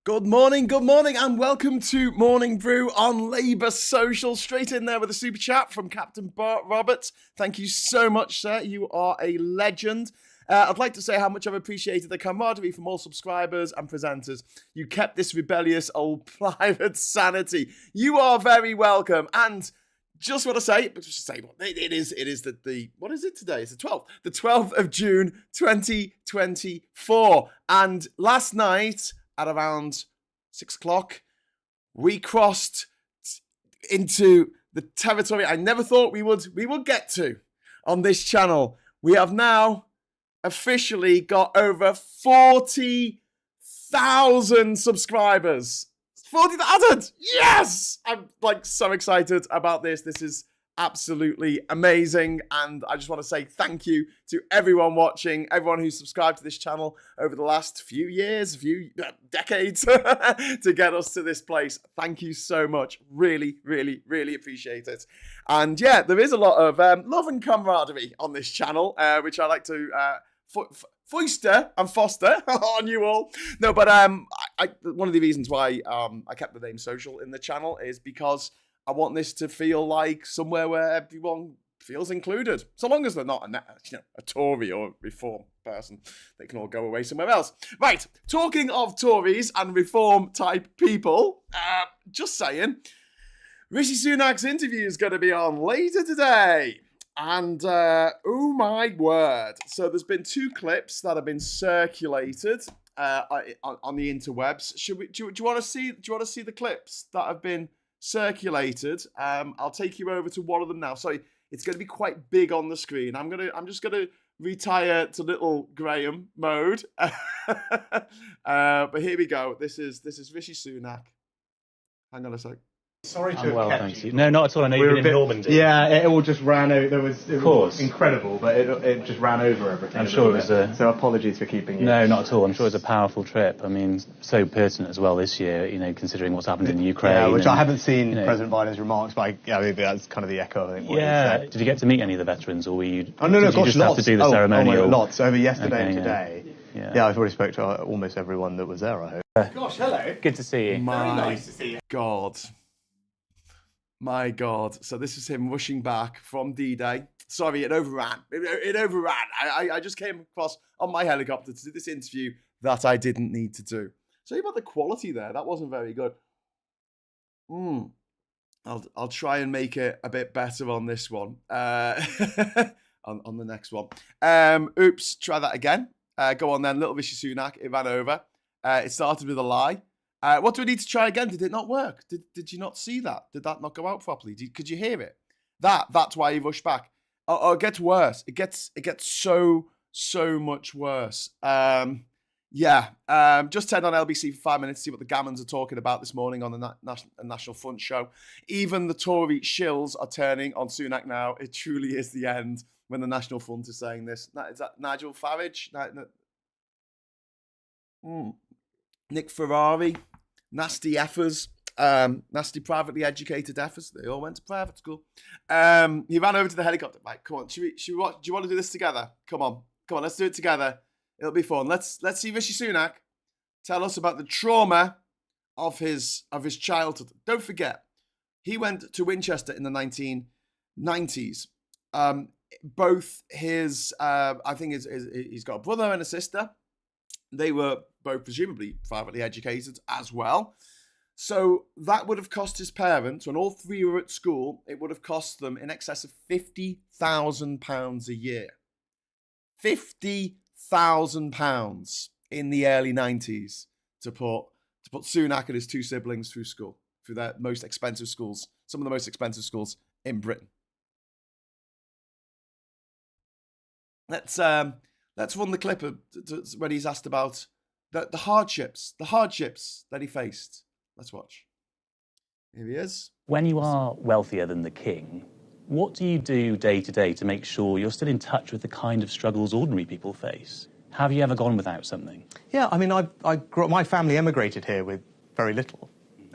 good morning, and welcome to Morning Brew on Labour Social. Straight in there with a super chat from Captain Bart Roberts. Thank you so much, sir. You are a legend. I'd like to say how much I've appreciated the camaraderie from all subscribers and presenters. You kept this rebellious old private sanity. You are very welcome. And just want to say, it is the what is it today? It's the 12th. The 12th of June, 2024. And last night at around 6 o'clock, we crossed into the territory I never thought we would get to on this channel. We have now officially got over 40,000 subscribers. 40,000! Yes! I'm so excited about this. This is absolutely amazing. And I just want to say thank you to everyone watching, everyone who's subscribed to this channel over the last few years, decades to get us to this place. Thank you so much. Really, really, really appreciate it. And yeah, there is a lot of love and camaraderie on this channel, which I like to foster on you all. No, but one of the reasons why I kept the name social in the channel is because I want this to feel like somewhere where everyone feels included. So long as they're not a Tory or Reform person, they can all go away somewhere else. Right, talking of Tories and Reform type people, just saying, Rishi Sunak's interview is going to be on later today. And, oh my word. So there's been 2 clips that have been circulated on the interwebs. Do you want to see the clips that have been circulated? I'll take you over to one of them now. Sorry, it's going to be quite big on the screen. I'm just gonna retire to little Graham mode. But here we go. This is Rishi Sunak. Hang on a sec. Sorry to have kept thank you. No, not at all. I know you've been in Normandy. Yeah, it all just ran over. It was incredible, but it just ran over everything. I'm sure it was so apologies for keeping you. No, not at all. I'm sure it was a powerful trip. I mean, so pertinent as well this year, considering what's happened in the Ukraine. Yeah, which I haven't seen President Biden's remarks, but maybe that's kind of the echo, I think. Did you get to meet any of the veterans, or were you? Oh, no, did you just have to do the ceremonial? Lots over yesterday and today. Yeah, I've already spoke to almost everyone that was there, I hope. Gosh, hello. Good to see you. Very nice to see you. My God. So this is him rushing back from D-Day. Sorry, it overran. It overran. I just came across on my helicopter to do this interview that I didn't need to do. Sorry about the quality there. That wasn't very good. I'll try and make it a bit better on this one. on the next one. Oops, try that again. Go on then. Little Rishi Sunak. It ran over. It started with a lie. What do we need to try again? Did it not work? Did you not see that? Did that not go out properly? Could you hear it? That's why he rushed back. Oh, it gets worse. It gets so much worse. Just turned on LBC for 5 minutes to see what the Gammons are talking about this morning on the National Front show. Even the Tory shills are turning on Sunak now. It truly is the end when the National Front is saying this. Is that Nigel Farage? Nick Ferrari, nasty effers, nasty privately educated effers. They all went to private school. He ran over to the helicopter. Right, come on. Do you want to do this together? Come on, let's do it together. It'll be fun. Let's see Rishi Sunak tell us about the trauma of his childhood. Don't forget, he went to Winchester in the 1990s. Both his, I think he's got a brother and a sister. They were both presumably privately educated as well. So that would have cost his parents, when all 3 were at school, it would have cost them in excess of £50,000 a year. £50,000 in the early 90s to put Sunak and his 2 siblings through school, through their most expensive schools, some of the most expensive schools in Britain. Let's run the clip of when he's asked about the hardships that he faced. Let's watch. Here he is. When you are wealthier than the king, what do you do day to day to make sure you're still in touch with the kind of struggles ordinary people face? Have you ever gone without something? Yeah, I mean, my family emigrated here with very little,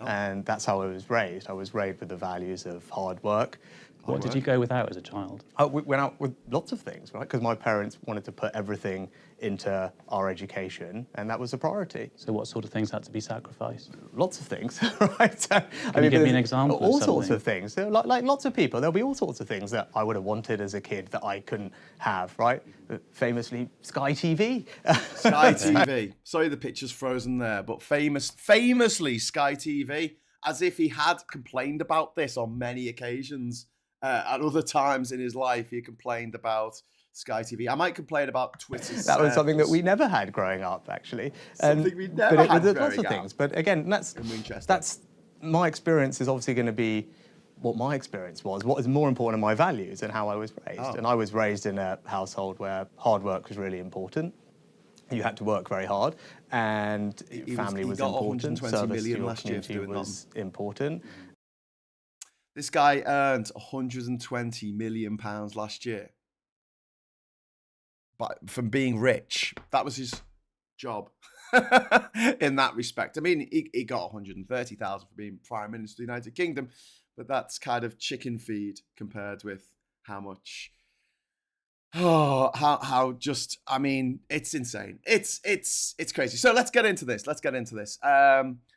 and that's how I was raised. I was raised with the values of hard work. What did you go without as a child? We went out with lots of things, right? Because my parents wanted to put everything into our education, and that was a priority. So what sort of things had to be sacrificed? Lots of things, right? Can you give me an example All of sorts something? of things. So, like lots of people, there'll be all sorts of things that I would have wanted as a kid that I couldn't have, right? Famously, Sky TV. Sky TV. Sorry, the picture's frozen there, but famously Sky TV, as if he had complained about this on many occasions. At other times in his life, he complained about Sky TV. I might complain about Twitter. That was something that we never had growing up, actually. Something we never but had there's growing lots of up things. But again, that's my experience is obviously going to be what my experience was. What is more important are my values and how I was raised. Oh. And I was raised in a household where hard work was really important. You had to work very hard, and family was important. Service to your community was important. This guy earned £120 million last year, but from being rich. That was his job in that respect. I mean, he got 130,000 for being Prime Minister of the United Kingdom, but that's kind of chicken feed compared with how much. Oh, how just, I mean, it's insane. It's crazy. So let's get into this.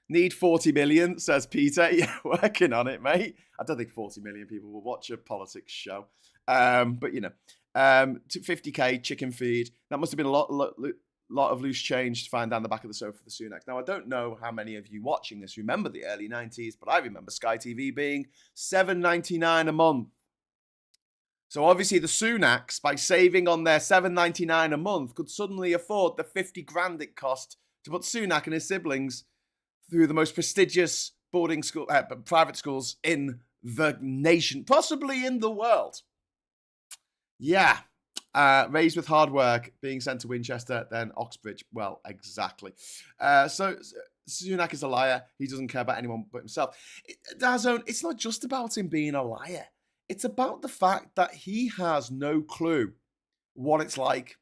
Need 40 million, says Peter. Yeah, working on it, mate. I don't think 40 million people will watch a politics show. But you know, 50k chicken feed. That must have been a lot of loose change to find down the back of the sofa for the Sunak. Now, I don't know how many of you watching this remember the early 90s, but I remember Sky TV being $7.99 a month. So obviously the Sunaks, by saving on their $7.99 a month, could suddenly afford the 50 grand it cost to put Sunak and his siblings through the most prestigious boarding school, private schools in the nation, possibly in the world. Yeah. Raised with hard work, being sent to Winchester, then Oxbridge. Well, exactly. So Sunak is a liar. He doesn't care about anyone but himself. Dazone, it's not just about him being a liar. It's about the fact that he has no clue what it's like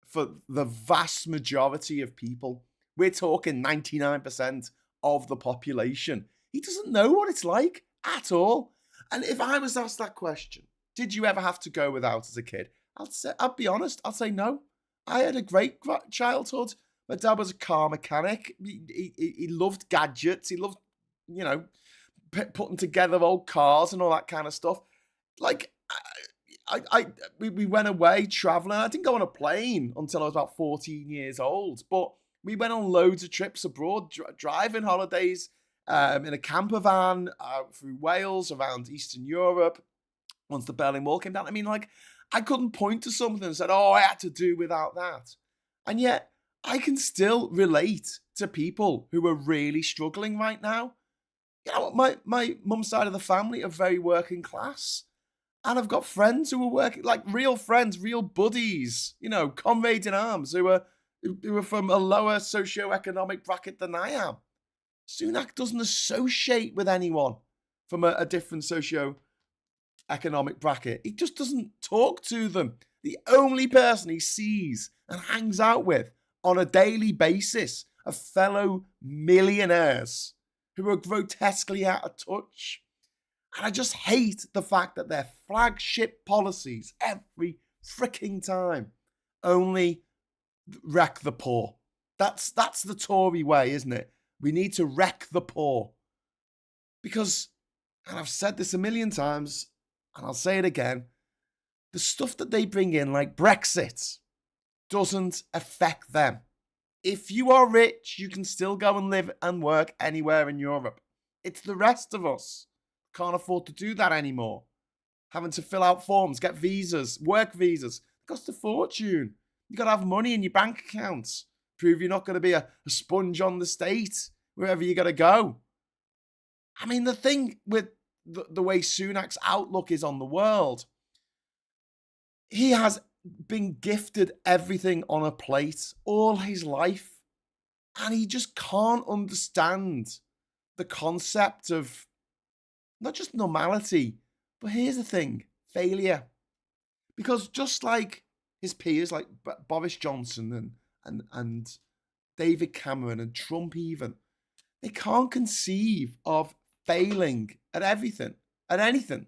for the vast majority of people. We're talking 99% of the population. He doesn't know what it's like at all. And if I was asked that question, did you ever have to go without as a kid? I'll be honest, I'll say no. I had a great childhood. My dad was a car mechanic. He loved gadgets. He loved, putting together old cars and all that kind of stuff. Like, we went away traveling. I didn't go on a plane until I was about 14 years old, but we went on loads of trips abroad, driving holidays in a camper van through Wales, around Eastern Europe. Once the Berlin Wall came down, I mean, like, I couldn't point to something and said, oh, I had to do without that. And yet, I can still relate to people who are really struggling right now. You know, my mum's side of the family are very working class. And I've got friends who are working, like real friends, real buddies, comrades in arms who are from a lower socioeconomic bracket than I am. Sunak doesn't associate with anyone from a different socioeconomic bracket. He just doesn't talk to them. The only person he sees and hangs out with on a daily basis are fellow millionaires who are grotesquely out of touch. And I just hate the fact that their flagship policies every freaking time only wreck the poor. That's the Tory way, isn't it? We need to wreck the poor. Because, and I've said this a million times, and I'll say it again, the stuff that they bring in, like Brexit, doesn't affect them. If you are rich, you can still go and live and work anywhere in Europe. It's the rest of us. Can't afford to do that anymore. Having to fill out forms, get visas, work visas. It costs a fortune. You got to have money in your bank accounts. Prove you're not going to be a sponge on the state wherever you got to go. I mean, the thing with the way Sunak's outlook is on the world, he has been gifted everything on a plate all his life. And he just can't understand the concept of not just normality, but here's the thing, failure. Because just like his peers, like Boris Johnson and David Cameron and Trump even, they can't conceive of failing at everything, at anything.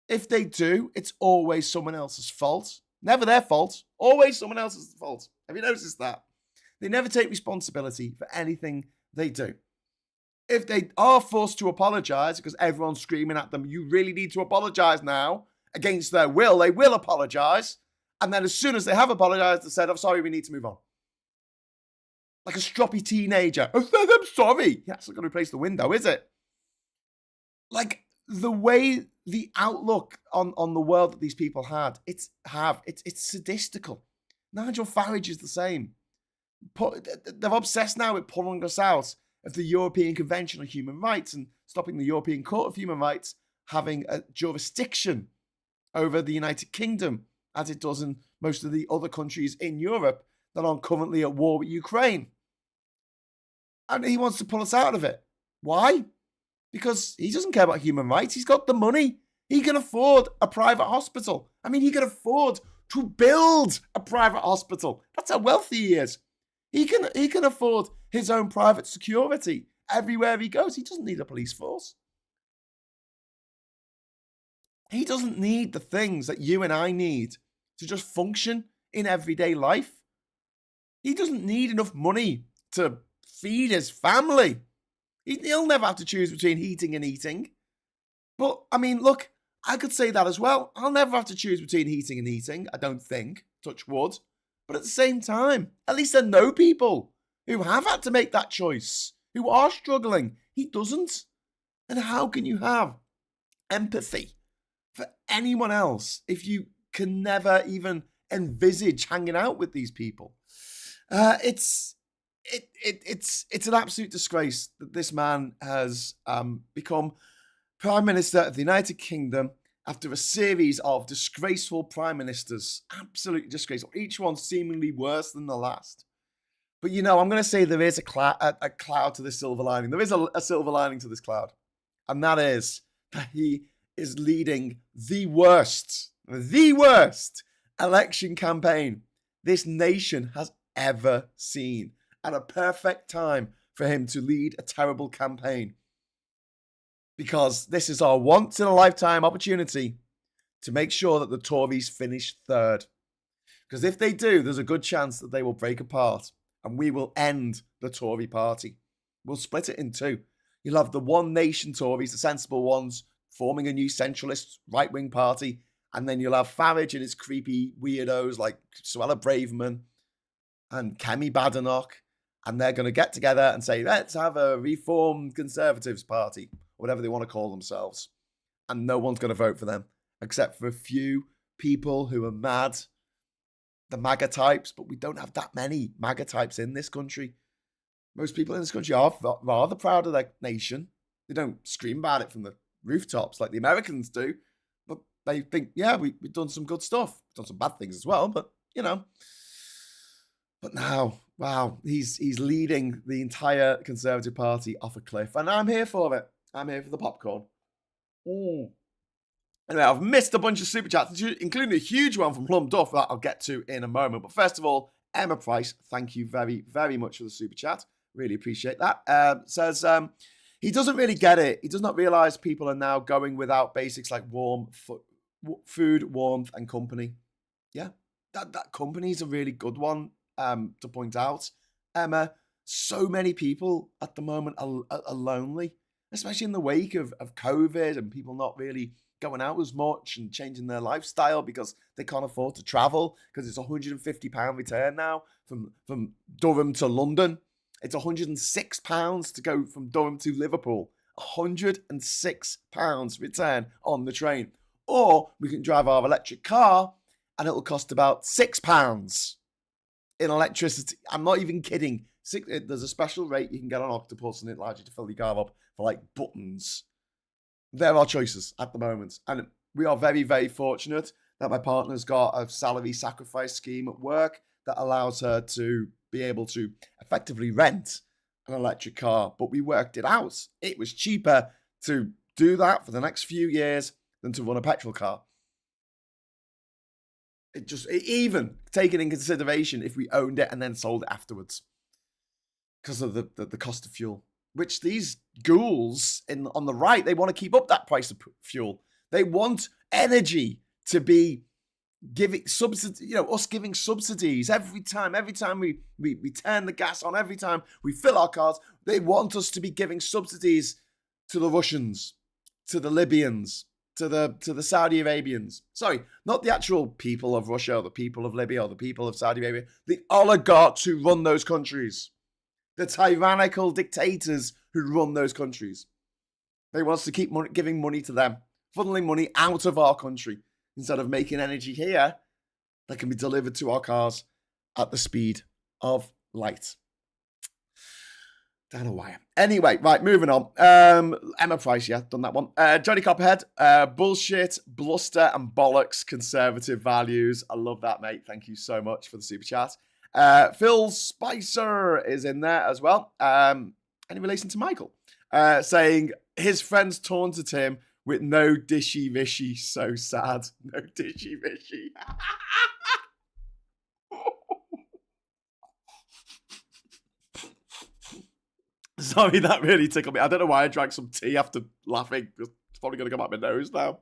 If they do, it's always someone else's fault. Never their fault. Always someone else's fault. Have you noticed that? They never take responsibility for anything they do. If they are forced to apologize because everyone's screaming at them, you really need to apologize now, against their will, they will apologize. And then as soon as they have apologized, they said, I'm sorry, we need to move on. Like a stroppy teenager. I said, I'm sorry. Yeah, it's not going to replace the window, is it? Like the way the outlook on the world that these people had, it's sadistical. Nigel Farage is the same. They're obsessed now with pulling us out of the European Convention on Human Rights and stopping the European Court of Human Rights having a jurisdiction over the United Kingdom, as it does in most of the other countries in Europe that are currently at war with Ukraine. And he wants to pull us out of it. Why? Because he doesn't care about human rights. He's got the money. He can afford a private hospital. I mean, he can afford to build a private hospital. That's how wealthy he is. He can afford his own private security everywhere he goes. He doesn't need a police force. He doesn't need the things that you and I need to just function in everyday life. He doesn't need enough money to feed his family. He'll never have to choose between heating and eating. But, I mean, look, I could say that as well. I'll never have to choose between heating and eating, I don't think, touch wood. But at the same time, at least I know people who have had to make that choice, who are struggling. He doesn't. And how can you have empathy for anyone else if you can never even envisage hanging out with these people? It's an absolute disgrace that this man has become Prime Minister of the United Kingdom after a series of disgraceful prime ministers. Absolutely disgraceful. Each one seemingly worse than the last. But, you know, I'm going to say there is a cloud to this silver lining. There is a silver lining to this cloud. And that is that he is leading the worst election campaign this nation has ever seen. And a perfect time for him to lead a terrible campaign. Because this is our once-in-a-lifetime opportunity to make sure that the Tories finish third. Because if they do, there's a good chance that they will break apart and we will end the Tory party. We'll split it in two. You'll have the One Nation Tories, the sensible ones, forming a new centralist right-wing party. And then you'll have Farage and his creepy weirdos like Suella Braverman and Kemi Badenoch. And they're going to get together and say, let's have a reformed Conservatives party, whatever they want to call themselves. And no one's going to vote for them, except for a few people who are mad, the MAGA types, but we don't have that many MAGA types in this country. Most people in this country are rather proud of their nation. They don't scream about it from the rooftops like the Americans do, but they think, yeah, we've done some good stuff. We've done some bad things as well, but, you know. But now, wow, he's leading the entire Conservative Party off a cliff. And I'm here for it. I'm here for the popcorn. Anyway, I've missed a bunch of super chats, including a huge one from Plum Duff that I'll get to in a moment. But first of all, Emma Price, thank you very, very much for the super chat. Really appreciate that. Says, he doesn't really get it. He does not realize people are now going without basics like food, warmth, and company. Yeah, that company is a really good one. To point out, Emma, so many people at the moment are lonely, especially in the wake of COVID and people not really going out as much and changing their lifestyle because they can't afford to travel because it's £150 return now from Durham to London. It's £106 to go from Durham to Liverpool. £106 return on the train. Or we can drive our electric car and it'll cost about £6 in electricity. I'm not even kidding. There's a special rate you can get on Octopus and it allows you to fill your car up for like buttons. There are choices at the moment. And we are very, very fortunate that my partner's got a salary sacrifice scheme at work that allows her to be able to effectively rent an electric car. But we worked it out. It was cheaper to do that for the next few years than to run a petrol car. Even taken in consideration if we owned it and then sold it afterwards because of the cost of fuel, which these ghouls on the right, they want to keep up that price of fuel. They want energy to be giving subsidy, us giving subsidies every time we turn the gas on, every time we fill our cars, they want us to be giving subsidies to the Russians, to the Libyans, to the Saudi Arabians. Sorry, not the actual people of Russia or the people of Libya or the people of Saudi Arabia, the oligarchs who run those countries, the tyrannical dictators who run those countries. They want us to keep giving money to them, funneling money out of our country, instead of making energy here that can be delivered to our cars at the speed of light. Down a wire. Anyway, right, moving on. Emma Price, yeah, done that one. Johnny Copperhead, bullshit, bluster, and bollocks, conservative values. I love that, mate. Thank you so much for the super chat. Phil Spicer is in there as well. Any relation to Michael? Saying his friends taunted him with no dishy Rishi. So sad. No dishy Rishi. Sorry, that really tickled me. I don't know why I drank some tea after laughing. It's probably going to come out my nose now.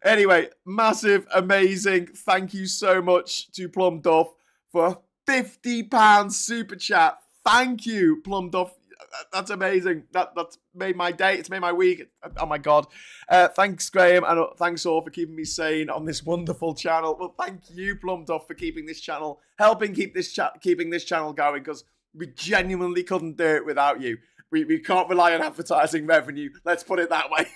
Anyway, massive, amazing. Thank you so much to Plum Duff for £50 super chat. Thank you, Plum Duff. That's amazing. That's made my day. It's made my week. Oh my God. Thanks, Graham. And thanks all for keeping me sane on this wonderful channel. Well, thank you, Plum Duff, for keeping this channel, helping keeping this channel going, because we genuinely couldn't do it without you. We can't rely on advertising revenue. Let's put it that way.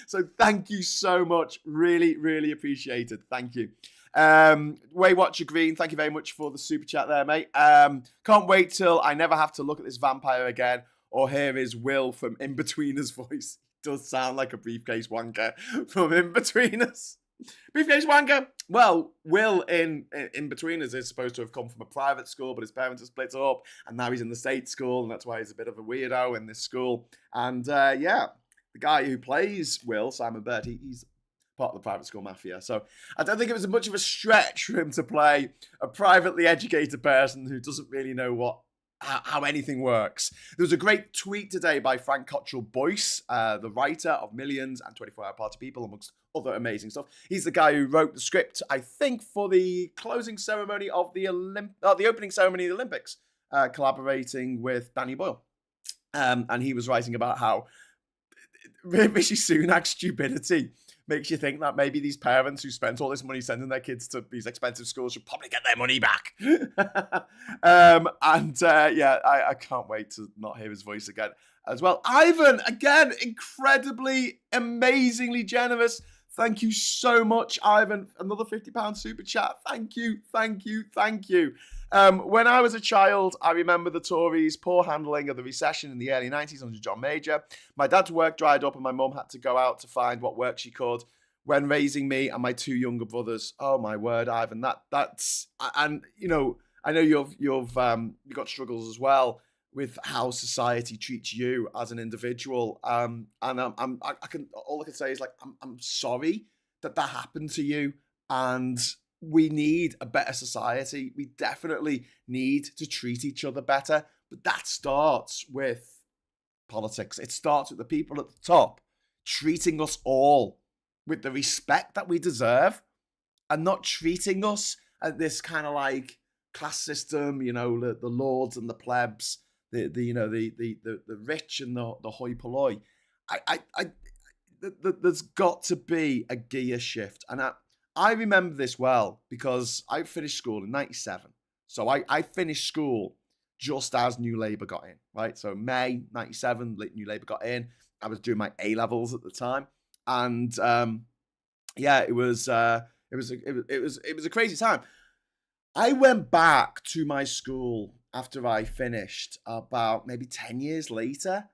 So thank you so much. Really, really appreciate it. Thank you. Waywatcher Green, thank you very much for the super chat there, mate. Can't wait till I never have to look at this vampire again or hear his Will from In-Betweener's voice. It does sound like a briefcase wanker from In-Betweeners. Briefcase wanker. Well, Will in Betweeners is supposed to have come from a private school, but his parents have split up, and now he's in the state school, and that's why he's a bit of a weirdo in this school. And yeah, the guy who plays Will, Simon Bird, he's part of the private school mafia. So I don't think it was much of a stretch for him to play a privately educated person who doesn't really know how anything works. There was a great tweet today by Frank Cottrell Boyce, the writer of Millions and 24-Hour Party People, amongst other amazing stuff. He's the guy who wrote the script, I think, for the closing ceremony of the opening ceremony of the Olympics, collaborating with Danny Boyle. And he was writing about how Rishi Sunak's stupidity makes you think that maybe these parents who spent all this money sending their kids to these expensive schools should probably get their money back. Yeah, I can't wait to not hear his voice again as well. Ivan, again, incredibly, amazingly generous. Thank you so much, Ivan. Another £50 super chat. Thank you, thank you, thank you. When I was a child, I remember the Tories' poor handling of the recession in the early 90s under John Major. My dad's work dried up and my mum had to go out to find what work she could when raising me and my two younger brothers. Oh my word, Ivan, that's and you know, I know you've got struggles as well with how society treats you as an individual. And all I can say is, like, I'm sorry that happened to you, and we need a better society. We definitely need to treat each other better, but that starts with politics. It starts with the people at the top treating us all with the respect that we deserve, and not treating us at this kind of like class system, you know, the lords and the plebs, the rich and the hoi polloi. There's got to be a gear shift, and I remember this well because I finished school in 97. So I finished school just as New Labour got in, right? So May 97, New Labour got in. I was doing my A-levels at the time, and yeah, it was a crazy time. I went back to my school after I finished about maybe 10 years later,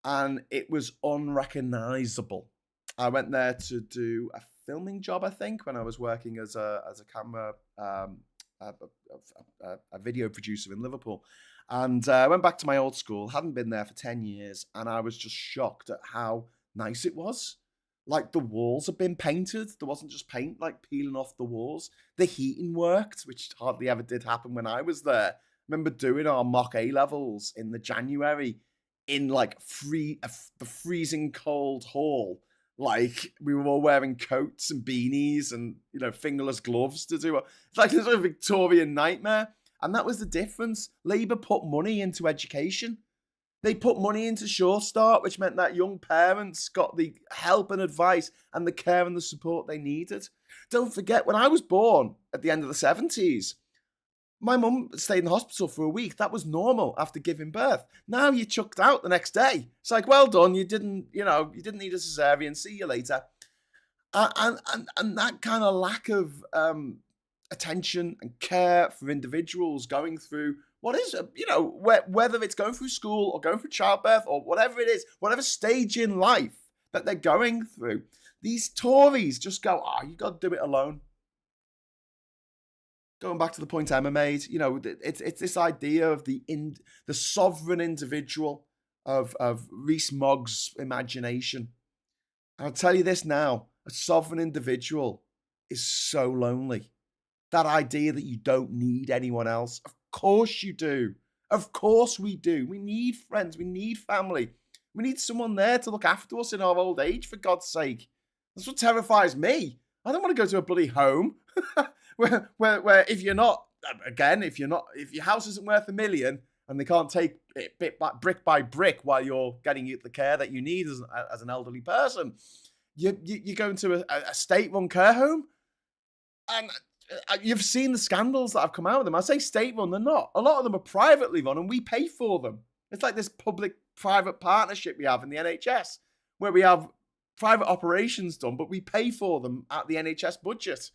and it was unrecognizable. I went there to do a filming job, I think, when I was working as a camera, a video producer in Liverpool. And I went back to my old school, hadn't been there for 10 years, and I was just shocked at how nice it was. Like, the walls had been painted. There wasn't just paint, like, peeling off the walls. The heating worked, which hardly ever did happen when I was there. I remember doing our mock A-levels in the January in, like, the freezing cold hall, Like, we were all wearing coats and beanies and, you know, fingerless gloves to do it. It's like this sort of Victorian nightmare. And that was the difference. Labour put money into education. They put money into Sure Start, which meant that young parents got the help and advice and the care and the support they needed. Don't forget, when I was born at the end of the 70s, my mum stayed in the hospital for a week. That was normal after giving birth. Now you're chucked out the next day. It's like, well done, you didn't need a cesarean. See you later. And that kind of lack of attention and care for individuals going through what is, whether it's going through school or going through childbirth or whatever it is, whatever stage in life that they're going through, these Tories just go, you got to do it alone. Going back to the point Emma made, it's this idea of the sovereign individual of Rees-Mogg's imagination. And I'll tell you this now, a sovereign individual is so lonely. That idea that you don't need anyone else. Of course you do. Of course we do. We need friends. We need family. We need someone there to look after us in our old age, for God's sake. That's what terrifies me. I don't want to go to a bloody home where if your house isn't worth $1 million and they can't take it brick by brick while you're getting you the care that you need as an elderly person, you go into a state-run care home, and you've seen the scandals that have come out of them. I say state-run, they're not. A lot of them are privately run, and we pay for them. It's like this public-private partnership we have in the NHS, where we have private operations done, but we pay for them at the NHS budget.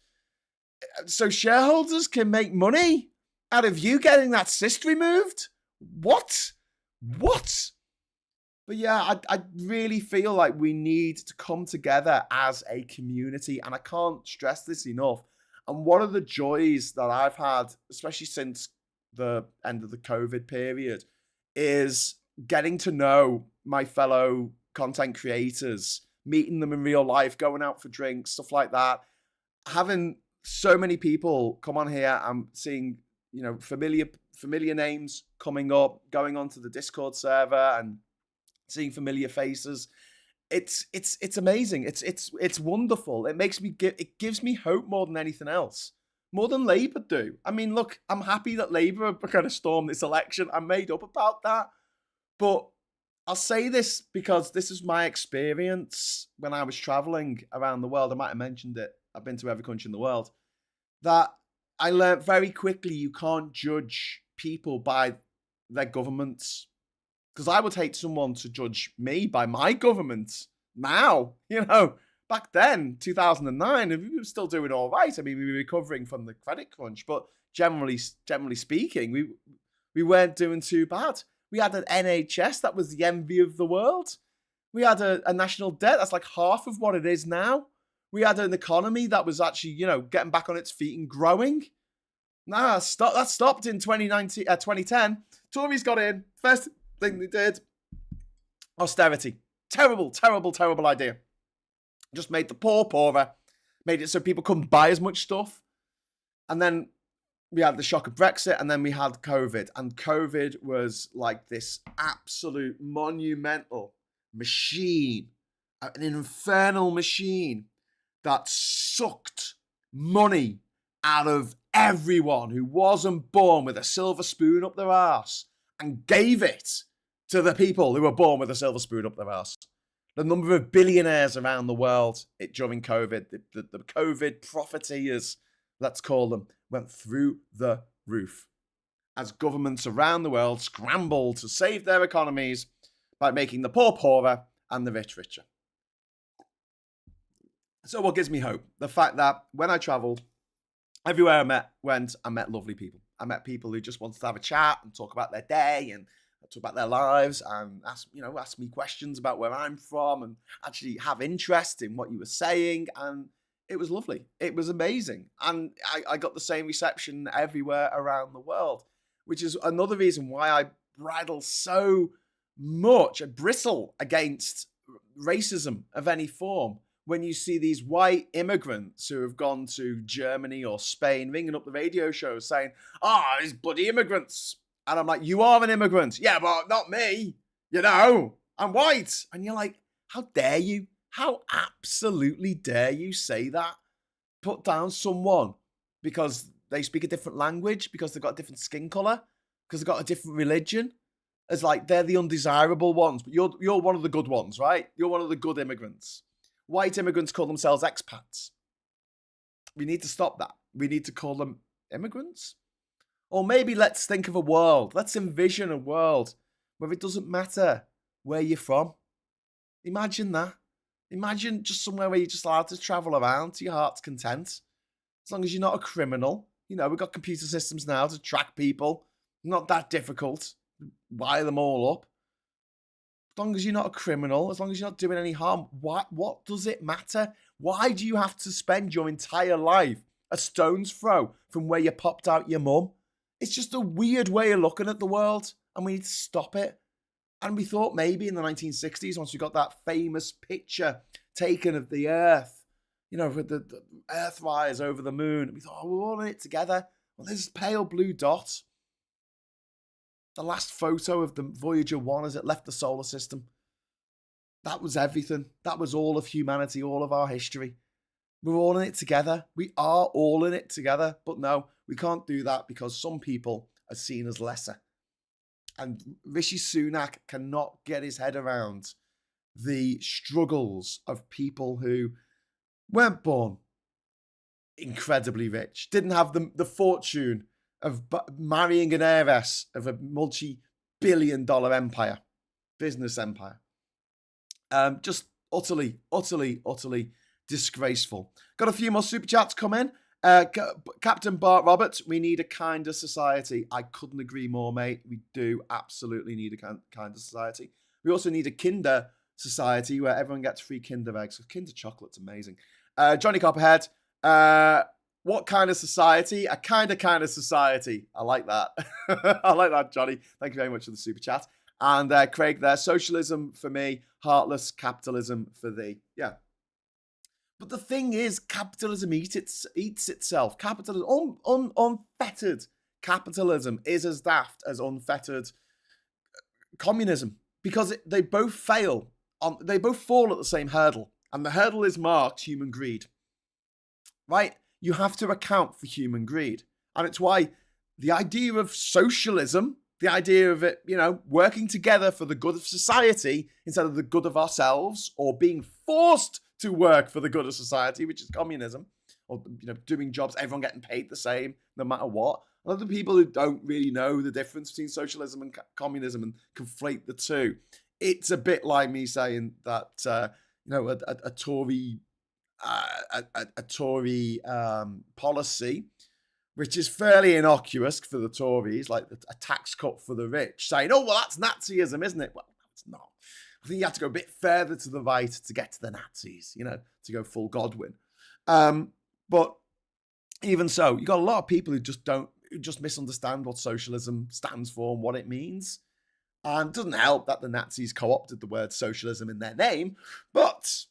So shareholders can make money out of you getting that cyst removed? What? But yeah, I really feel like we need to come together as a community, and I can't stress this enough. And one of the joys that I've had, especially since the end of the COVID period, is getting to know my fellow content creators, meeting them in real life, going out for drinks, stuff like that. Having so many people come on here, I'm seeing, familiar names coming up, going onto the Discord server and seeing familiar faces. It's amazing. It's wonderful. It gives me hope more than anything else. More than Labour do. I mean, look, I'm happy that Labour are going to storm this election. I'm made up about that. But I'll say this because this is my experience when I was traveling around the world. I might have mentioned it. I've been to every country in the world. That I learned very quickly you can't judge people by their governments. Because I would hate someone to judge me by my government now. Back then, 2009, we were still doing all right. I mean, we were recovering from the credit crunch, but generally speaking, we weren't doing too bad. We had an NHS that was the envy of the world. We had a national debt that's like half of what it is now. We had an economy that was actually, getting back on its feet and growing. That stopped in 2010. Tories got in. First thing they did, austerity. Terrible idea. Just made the poor poorer, made it so people couldn't buy as much stuff. And then we had the shock of Brexit, and then we had COVID. And COVID was like this absolute monumental machine, an infernal machine that sucked money out of everyone who wasn't born with a silver spoon up their arse and gave it to the people who were born with a silver spoon up their arse. The number of billionaires around the world during COVID, the COVID profiteers, let's call them, went through the roof as governments around the world scrambled to save their economies by making the poor poorer and the rich richer. So what gives me hope? The fact that when I traveled, everywhere I met lovely people. I met people who just wanted to have a chat and talk about their day and talk about their lives and ask me questions about where I'm from and actually have interest in what you were saying. And it was lovely. It was amazing. And I got the same reception everywhere around the world, which is another reason why I bridle so much, I bristle against racism of any form. When you see these white immigrants who have gone to Germany or Spain ringing up the radio shows saying, these bloody immigrants. And I'm like, you are an immigrant. Yeah, but not me. I'm white. And you're like, how dare you? How absolutely dare you say that? Put down someone because they speak a different language, because they've got a different skin color, because they've got a different religion, as like they're the undesirable ones. But you're one of the good ones, right? You're one of the good immigrants. White immigrants call themselves expats. We need to stop that. We need to call them immigrants. Or maybe let's think of a world. Let's envision a world where it doesn't matter where you're from. Imagine that. Imagine just somewhere where you're just allowed to travel around to your heart's content. As long as you're not a criminal. You know, we've got computer systems now to track people. Not that difficult. Wire them all up. As long as you're not a criminal, as long as you're not doing any harm, what does it matter? Why do you have to spend your entire life a stone's throw from where you popped out your mum? It's just a weird way of looking at the world, and we need to stop it. And we thought maybe in the 1960s, once we got that famous picture taken of the Earth, you know, with the Earthrise over the moon, we thought, oh, we're all in it together. Well, there's this pale blue dot. The last photo of the Voyager 1 as it left the solar system. That was everything. That was all of humanity, all of our history. We're all in it together. We are all in it together. But no, we can't do that because some people are seen as lesser. And Rishi Sunak cannot get his head around the struggles of people who weren't born incredibly rich, didn't have the fortune of marrying an heiress of a multi-billion-dollar empire, business empire. Just utterly, utterly, utterly disgraceful. Got a few more super chats come in. Captain Bart Roberts, we need a kinder society. I couldn't agree more, mate. We do absolutely need a kinder society. We also need a Kinder society where everyone gets free Kinder eggs. So Kinder chocolate's amazing. Johnny Copperhead, what kind of society? A kind of society. I like that. I like that, Johnny. Thank you very much for the super chat. And Craig there, socialism for me, heartless capitalism for thee. Yeah. But the thing is, capitalism eats itself. Capitalism, unfettered capitalism is as daft as unfettered communism because they both fail. They both fall at the same hurdle. And the hurdle is marked human greed. Right? You have to account for human greed. And it's why the idea of socialism, the idea of it, you know, working together for the good of society instead of the good of ourselves, or being forced to work for the good of society, which is communism, or, you know, doing jobs, everyone getting paid the same, no matter what. A lot of the people who don't really know the difference between socialism and communism and conflate the two. It's a bit like me saying that, you know, a Tory policy, which is fairly innocuous for the Tories, like a tax cut for the rich, saying, oh, well, that's Nazism, isn't it? Well, it's not. I think you have to go a bit further to the right to get to the Nazis, you know, to go full Godwin. But even so, you've got a lot of people who just misunderstand what socialism stands for and what it means. And it doesn't help that the Nazis co-opted the word socialism in their name, but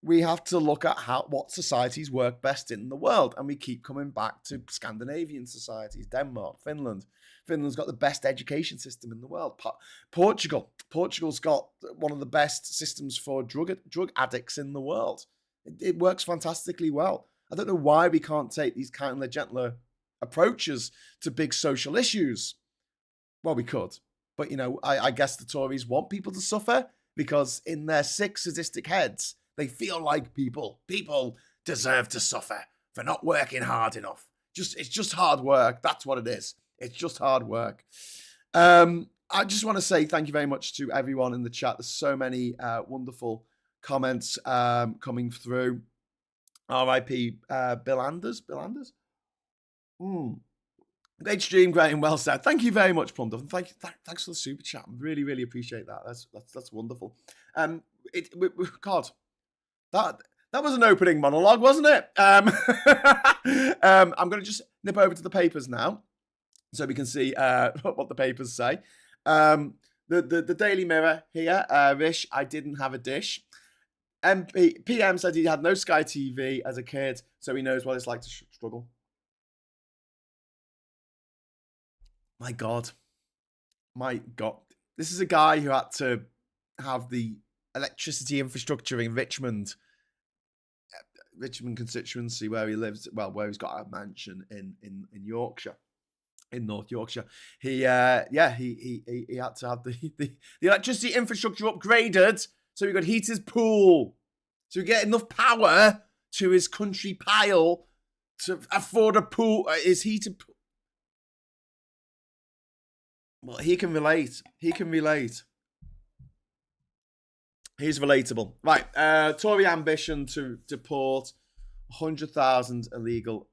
we have to look at what societies work best in the world. And we keep coming back to Scandinavian societies, Denmark, Finland. Finland's got the best education system in the world. Portugal's got one of the best systems for drug addicts in the world. It works fantastically well. I don't know why we can't take these kinder, gentler approaches to big social issues. Well, we could. But, you know, I guess the Tories want people to suffer because in their sick, sadistic heads, they feel like people deserve to suffer for not working hard enough. It's just hard work. That's what it is. It's just hard work. I just want to say thank you very much to everyone in the chat. There's so many wonderful comments coming through. R.I.P. Bill Anders. Great stream, great and well said. Thank you very much, Plum Duff. Thanks for the super chat. Really, really appreciate that. That's wonderful. God, that was an opening monologue, wasn't it? I'm going to just nip over to the papers now, so we can see what the papers say. The Daily Mirror here. Rish, I didn't have a dish. PM said he had no Sky TV as a kid, so he knows what it's like to struggle. My God. This is a guy who had to have the electricity infrastructure in Richmond constituency where he lives, where he's got a mansion in Yorkshire, in North Yorkshire. He had to have the electricity infrastructure upgraded so he could heat his pool, so he get enough power to his country pile to afford a pool, his heated pool. Well, he can relate. He's relatable. Right, Tory ambition to deport 100,000 illegal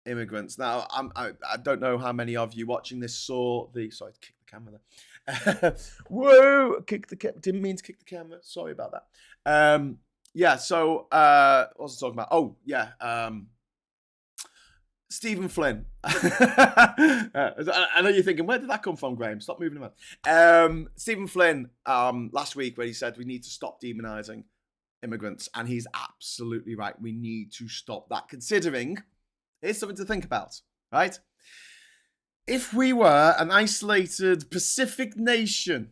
immigrants. Now, I don't know how many of you watching this saw the... Sorry, kick the camera there. Whoa! Didn't mean to kick the camera. Sorry about that. So what was I talking about? Oh, yeah. Stephen Flynn. I know you're thinking, where did that come from, Graham? Stop moving around. Stephen Flynn, last week, where he said we need to stop demonising immigrants, and he's absolutely right. We need to stop that, considering, here's something to think about, right? If we were an isolated Pacific nation,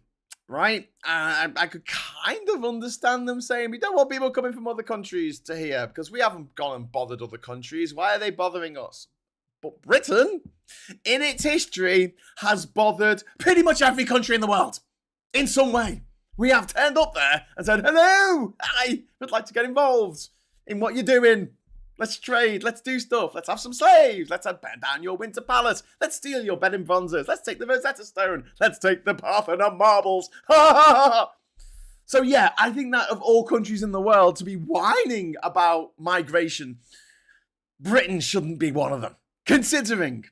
right, I could kind of understand them saying we don't want people coming from other countries to here because we haven't gone and bothered other countries. Why are they bothering us? But Britain, in its history, has bothered pretty much every country in the world in some way. We have turned up there and said, hello, I would like to get involved in what you're doing. Let's trade. Let's do stuff. Let's have some slaves. Let's burn down your Winter Palace. Let's steal your bed and bronzes. Let's take the Rosetta Stone. Let's take the Parthenon marbles. So yeah, I think that of all countries in the world to be whining about migration, Britain shouldn't be one of them. Considering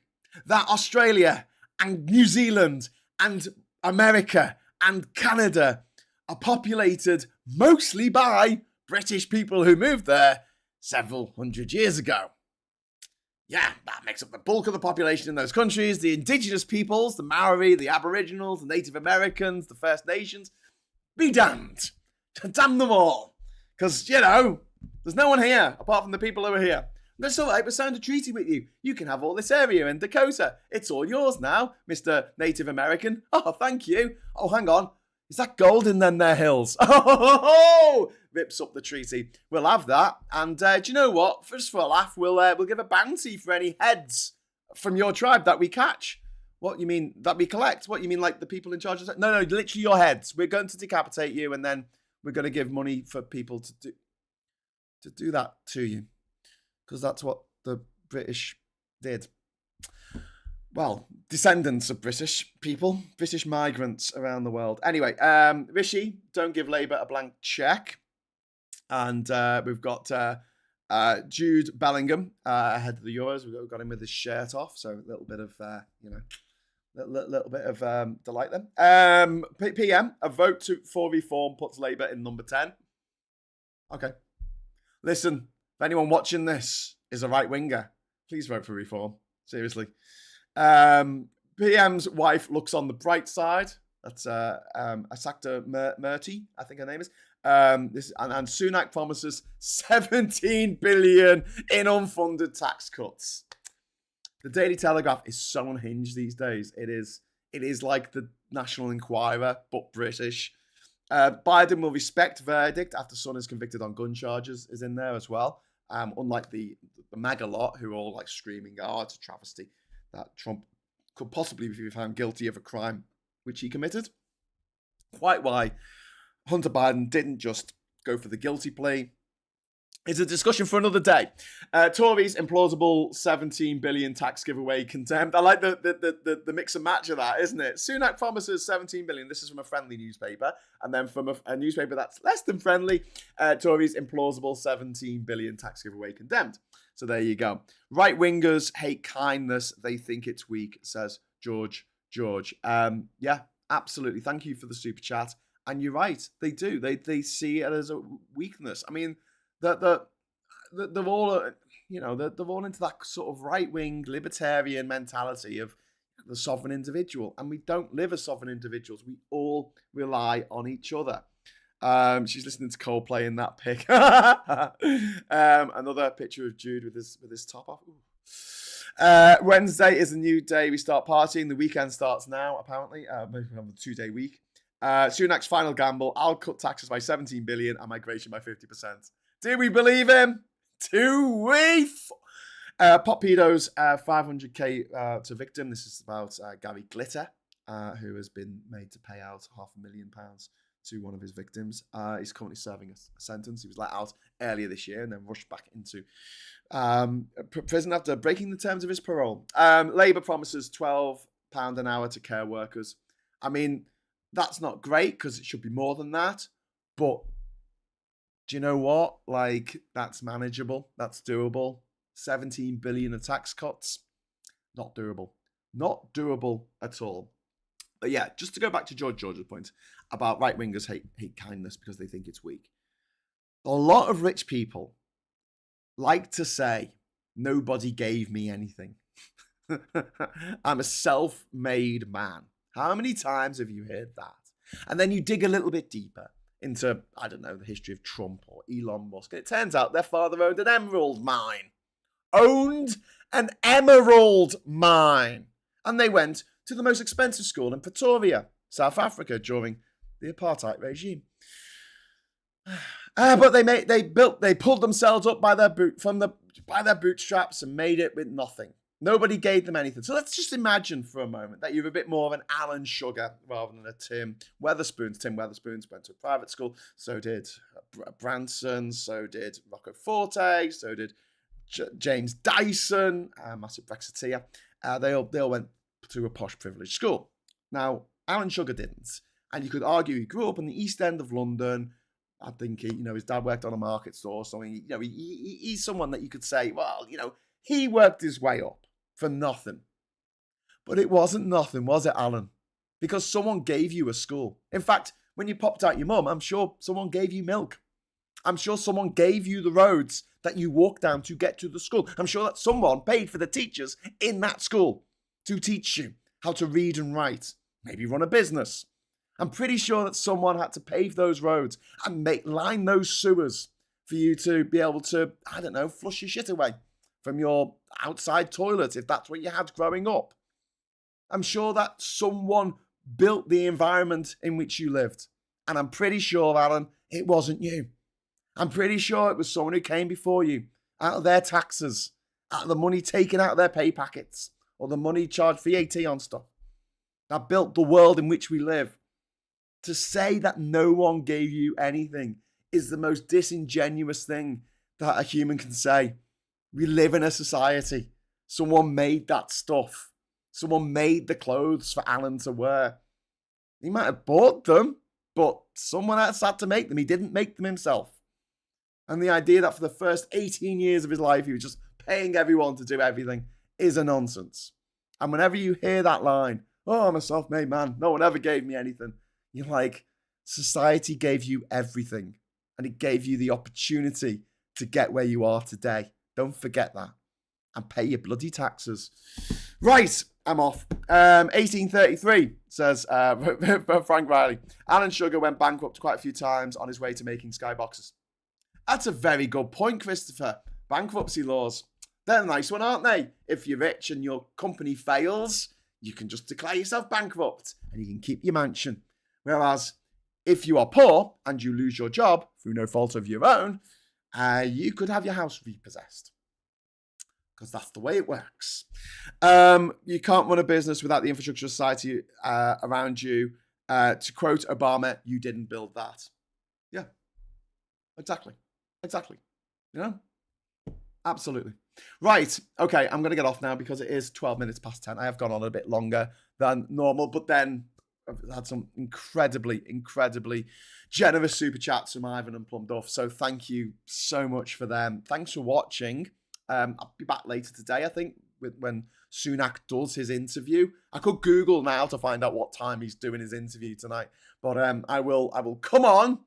that Australia and New Zealand and America and Canada are populated mostly by British people who moved there several hundred years ago. Yeah, that makes up the bulk of the population in those countries. The indigenous peoples, the Maori, the Aboriginals, the Native Americans, the First Nations, be damned. Damn them all. Because, there's no one here apart from the people who are here. That's all right, we'll sign a treaty with you. You can have all this area in Dakota. It's all yours now, Mr. Native American. Oh, thank you. Oh, hang on. Is that gold in them there hills? Oh, rips up the treaty. We'll have that. And do you know what? Just for a laugh, we'll give a bounty for any heads from your tribe that we catch. What, you mean that we collect? What, you mean like the people in charge of that? No, literally your heads. We're going to decapitate you, and then we're going to give money for people to do that to you. Because that's what the British did. Well, descendants of British people, British migrants around the world. Anyway, Rishi, don't give Labour a blank cheque. And we've got Jude Bellingham ahead of the Euros. We've got him with his shirt off, so a little bit of, little bit of delight then. PM, a vote for reform puts Labour in number 10. Okay. Listen, if anyone watching this is a right-winger, please vote for reform. Seriously. PM's wife looks on the bright side. That's Asakta Murty, I think her name is. And Sunak promises 17 billion in unfunded tax cuts. The Daily Telegraph is so unhinged these days. It is like the National Enquirer, but British. Biden will respect verdict after son is convicted on gun charges is in there as well. Unlike the MAGA lot who are all like screaming, oh, it's a travesty that Trump could possibly be found guilty of a crime which he committed. Quite why Hunter Biden didn't just go for the guilty plea is a discussion for another day. Tories implausible 17 billion tax giveaway condemned. I like the mix and match of that, isn't it? Sunak promises 17 billion. This is from a friendly newspaper. And then from a newspaper that's less than friendly, Tories implausible 17 billion tax giveaway condemned. So there you go. Right-wingers hate kindness. They think it's weak, says George. Yeah, absolutely. Thank you for the super chat. And you're right. They do. They see it as a weakness. I mean, they're all, they're all into that sort of right-wing libertarian mentality of the sovereign individual. And we don't live as sovereign individuals. We all rely on each other. She's listening to Coldplay in that pic. Another picture of Jude with his top off. Wednesday is a new day. We start partying. The weekend starts now, apparently. We have a 2-day week. Sunak's final gamble, I'll cut taxes by 17 billion and migration by 50%. Do we believe him? Do we? Pop pedos, 500k to victim. This is about Gary Glitter, who has been made to pay out £500,000 to one of his victims. He's currently serving a sentence. He was let out earlier this year and then rushed back into prison after breaking the terms of his parole. Labour promises £12 an hour to care workers. I mean, that's not great because it should be more than that. But do you know what? Like, that's manageable. That's doable. 17 billion of tax cuts. Not doable. Not doable at all. But yeah, just to go back to George's point about right-wingers hate kindness because they think it's weak. A lot of rich people like to say, nobody gave me anything. I'm a self-made man. How many times have you heard that? And then you dig a little bit deeper into, I don't know, the history of Trump or Elon Musk. And it turns out their father owned an emerald mine. Owned an emerald mine. And they went to the most expensive school in Pretoria, South Africa, during the apartheid regime. But they pulled themselves up by their bootstraps and made it with nothing. Nobody gave them anything. So let's just imagine for a moment that you're a bit more of an Alan Sugar rather than a Tim Weatherspoon. Tim Weatherspoon went to a private school. So did Branson. So did Rocco Forte. So did James Dyson, massive Brexiteer. They all went to a posh, privileged school. Now, Alan Sugar didn't. And you could argue he grew up in the East End of London. I think his dad worked on a market store or something. He's someone that you could say, well, he worked his way up for nothing. But it wasn't nothing, was it, Alan? Because someone gave you a school. In fact, when you popped out your mum, I'm sure someone gave you milk. I'm sure someone gave you the roads that you walked down to get to the school. I'm sure that someone paid for the teachers in that school to teach you how to read and write, maybe run a business. I'm pretty sure that someone had to pave those roads and line those sewers for you to be able to, I don't know, flush your shit away from your outside toilet, if that's what you had growing up. I'm sure that someone built the environment in which you lived. And I'm pretty sure, Alan, it wasn't you. I'm pretty sure it was someone who came before you, out of their taxes, out of the money taken out of their pay packets, or the money charged VAT on stuff, that built the world in which we live. To say that no one gave you anything is the most disingenuous thing that a human can say. We live in a society. Someone made that stuff. Someone made the clothes for Alan to wear. He might have bought them, but someone else had to make them. He didn't make them himself. And the idea that for the first 18 years of his life, he was just paying everyone to do everything is a nonsense. And whenever you hear that line, oh, I'm a self-made man, no one ever gave me anything, you're like, society gave you everything. And it gave you the opportunity to get where you are today. Don't forget that. And pay your bloody taxes. Right, I'm off. 1833, says Frank Riley. Alan Sugar went bankrupt quite a few times on his way to making skyboxes. That's a very good point, Christopher. Bankruptcy laws. They're a nice one, aren't they? If you're rich and your company fails, you can just declare yourself bankrupt and you can keep your mansion. Whereas if you are poor and you lose your job through no fault of your own, you could have your house repossessed. Because that's the way it works. You can't run a business without the infrastructure of society around you. To quote Obama, you didn't build that. Yeah, exactly. Absolutely. Right. Okay, I'm going to get off now because it is 12 minutes past 10. I have gone on a bit longer than normal, but then I've had some incredibly generous super chats from Ivan and Plum Duff. So thank you so much for them. Thanks for watching. I'll be back later today, I think, when Sunak does his interview. I could Google now to find out what time he's doing his interview tonight. But I will come on.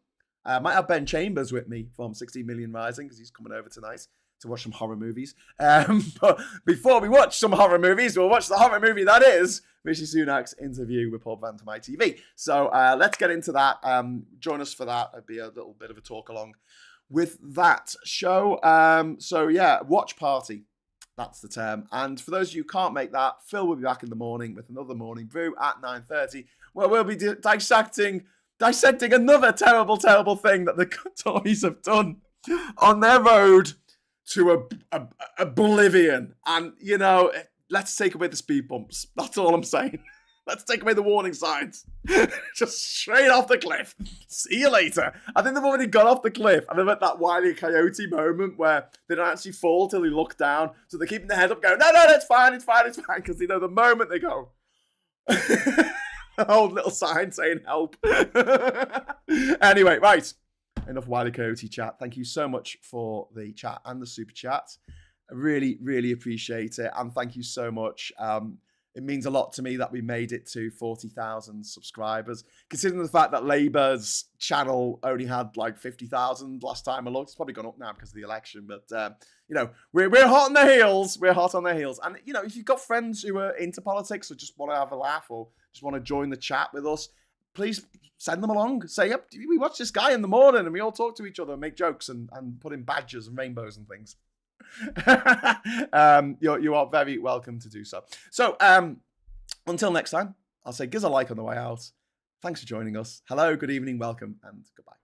I might have Ben Chambers with me from 16 Million Rising because he's coming over tonight to watch some horror movies. But before we watch some horror movies, we'll watch the horror movie that is Rishi Sunak's interview with Paul Van to my TV. So let's get into that. Join us for that. It'll be a little bit of a talk along with that show. So yeah, watch party. That's the term. And for those of you who can't make that, Phil will be back in the morning with another morning brew at 9:30, where we'll be dissecting another terrible, terrible thing that the Tories have done on their road to oblivion. And, you know, let's take away the speed bumps. That's all I'm saying. Let's take away the warning signs. Just straight off the cliff. See you later. I think they've already got off the cliff. And they're at that Wile E. Coyote moment where they don't actually fall till they look down. So they're keeping their head up going, no, it's fine. Because, you know, the moment they go, old little sign saying help. Anyway, right. Enough Wile E. Coyote chat. Thank you so much for the chat and the super chat. I really, really appreciate it. And thank you so much. It means a lot to me that we made it to 40,000 subscribers. Considering the fact that Labour's channel only had like 50,000 last time I looked. It's probably gone up now because of the election. But, you know, we're hot on their heels. We're hot on their heels. And, you know, if you've got friends who are into politics or just want to have a laugh or just want to join the chat with us, please send them along. Say, yep, we watch this guy in the morning and we all talk to each other and make jokes and put in badges and rainbows and things. You are very welcome to do so. So until next time, I'll say give us a like on the way out. Thanks for joining us. Hello, good evening, welcome, and goodbye.